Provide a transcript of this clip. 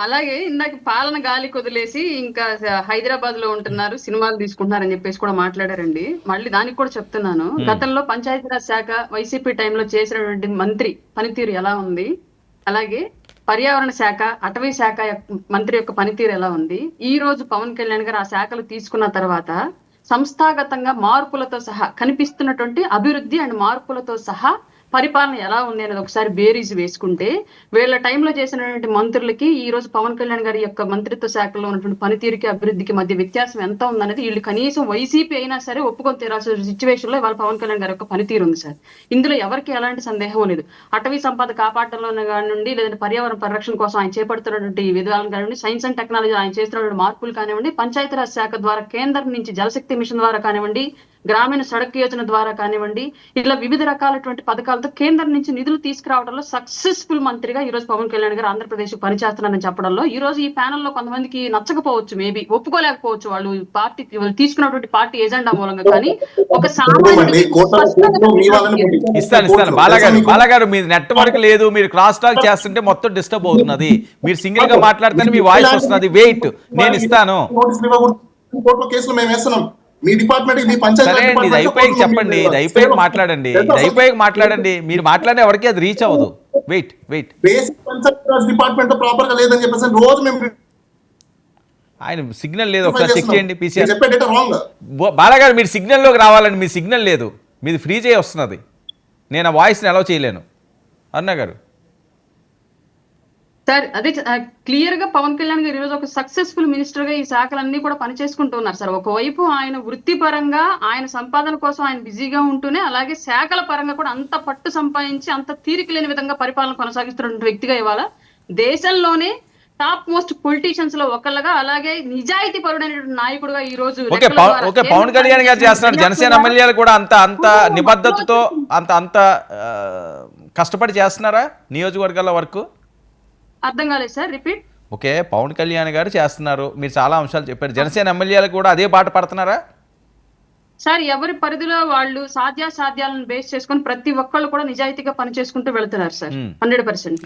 అలాగే ఇందాక పాలన గాలికి వదిలేసి ఇంకా హైదరాబాద్ లో ఉంటున్నారు, సినిమాలు తీసుకుంటున్నారు అని చెప్పేసి కూడా మాట్లాడారండి. మళ్ళీ దానికి కూడా చెప్తున్నాను, గతంలో పంచాయతీరాజ్ శాఖ వైసీపీ టైంలో చేసినటువంటి మంత్రి పనితీరు ఎలా ఉంది, అలాగే పర్యావరణ శాఖ, అటవీ శాఖ మంత్రి యొక్క పనితీరు ఎలా ఉంది, ఈ రోజు పవన్ కళ్యాణ్ గారు ఆ శాఖలు తీసుకున్న తర్వాత సంస్థాగతంగా మార్పులతో సహా కనిపిస్తున్నటువంటి అభివృద్ధి అండ్ మార్పులతో సహా పరిపాలన ఎలా ఉంది అనేది ఒకసారి బేరీజు వేసుకుంటే, వీళ్ళ టైంలో చేసినటువంటి మంత్రులకి ఈ రోజు పవన్ కళ్యాణ్ గారి యొక్క మంత్రిత్వ శాఖలో ఉన్నటువంటి పనితీరుకి అభివృద్ధికి మధ్య వ్యత్యాసం ఎంత ఉందనేది వీళ్ళు కనీసం వైసీపీ అయినా సరే ఒప్పుకొని తీరాల్సిన సిచ్యువేషన్ లో వాళ్ళ పవన్ కళ్యాణ్ గారి యొక్క పనితీరు ఉంది సార్. ఇందులో ఎవరికి ఎలాంటి సందేహం లేదు. అటవీ సంపద కాపాడటంలో కానివ్వండి, లేదంటే పర్యావరణ పరిరక్షణ కోసం ఆయన చేపడుతున్నటువంటి విధానాలు కానివ్వండి, సైన్స్ అండ్ టెక్నాలజీ ఆయన చేస్తున్నటువంటి మార్పులు కానివ్వండి, పంచాయతీరాజ్ శాఖ ద్వారా కేంద్రం నుంచి జలశక్తి మిషన్ ద్వారా కానివ్వండి, గ్రామీణ సడక్ యోజన ద్వారా కానివ్వండి, ఇలా వివిధ రకాలటువంటి పథకాలతో కేంద్రం నుంచి నిధులు తీసుకురావడంలో సక్సెస్ఫుల్ మంత్రిగా ఈ రోజు పవన్ కళ్యాణ్ గారు ఆంధ్రప్రదేశ్ పనిచేస్తున్నారని చెప్పడంలో ఈ రోజు ఈ ప్యానెల్ లో కొంతమందికి నచ్చకపోవచ్చు, మేబీ ఒప్పుకోలేకపోవచ్చు, వాళ్ళు పార్టీ తీసుకున్నటువంటి పార్టీ ఎజెండా మూలంగా. కానీ ఒక ఇస్తాను బాలగారు మీ నెట్వర్క్ లేదు, మీరు క్రాస్ టాక్ చేస్తుంటే మొత్తం డిస్టర్బ్ అవుతున్నది. మీరు సింగిల్ గా మాట్లాడితేనే మీ వాయిస్ వస్తున్నది. వెయిట్, నేను ఇస్తాను. మీ డిపార్ట్మెంట్ మీ సరే అండి, ఇది అయిపోయి చెప్పండి, ఇది అయిపోయి మాట్లాడండి, ఇది అయిపోయి మాట్లాడండి. మీరు మాట్లాడే ఎవరికి అది రీచ్ అవ్వదు. Wait basic Panchayati Raj department proper గా లేదని చెప్పేసి రోజు మేము ఆయన సిగ్నల్ లేదు, ఒకసారి చెక్ చేయండి. పీసీఆర్ చెప్పే డేటా రాంగ్. బాలగారు మీరు సిగ్నల్లోకి రావాలండి, మీ సిగ్నల్ లేదు, మీది ఫ్రీ చేయి వస్తున్నది. నేను ఆ వాయిస్ని అలౌ చేయలేను. అన్నా గారు సార్, అదే క్లియర్ గా పవన్ కళ్యాణ్ గారు ఈరోజు ఒక సక్సెస్ఫుల్ మినిస్టర్ గా ఈ శాఖలన్నీ కూడా పనిచేసుకుంటూ ఉన్నారు సార్. ఒకవైపు ఆయన వృత్తిపరంగా ఆయన సంపాదన కోసం ఆయన బిజీగా ఉంటూనే, అలాగే శాఖల పరంగా కూడా అంత పట్టు సంపాదించి అంత తీరిక లేని విధంగా పరిపాలన కొనసాగిస్తున్న వ్యక్తిగా ఇవాళ దేశంలోనే టాప్ మోస్ట్ పొలిటీషియన్స్ లో ఒకళ్ళగా, అలాగే నిజాయితీ పరుడైనటువంటి నాయకుడుగా ఈ రోజు పవన్ కళ్యాణ్ గారు చేస్తున్నారు. జనసేన ఎమ్మెల్యేలు కూడా అంత నిబద్ధతతో అంత కష్టపడి చేస్తున్నారా నియోజకవర్గాల వరకు? అర్థం కాలేదు sir, repeat. Okay, Pawan Kalyan గారు చేస్తున్నారు, మీరు చాలా అంశాలు చెప్పారు. జనసేన ఎమ్మెల్యేలు కూడా అదే బాట పడుతున్నారా? సార్, ఎవరి పరిధిలో వాళ్ళు సాధ్యాసాధ్యాలను బేస్ చేసుకుని ప్రతి ఒక్కళ్ళు కూడా నిజాయితీగా పనిచేసుకుంటూ వెళ్తున్నారు సార్, 100%.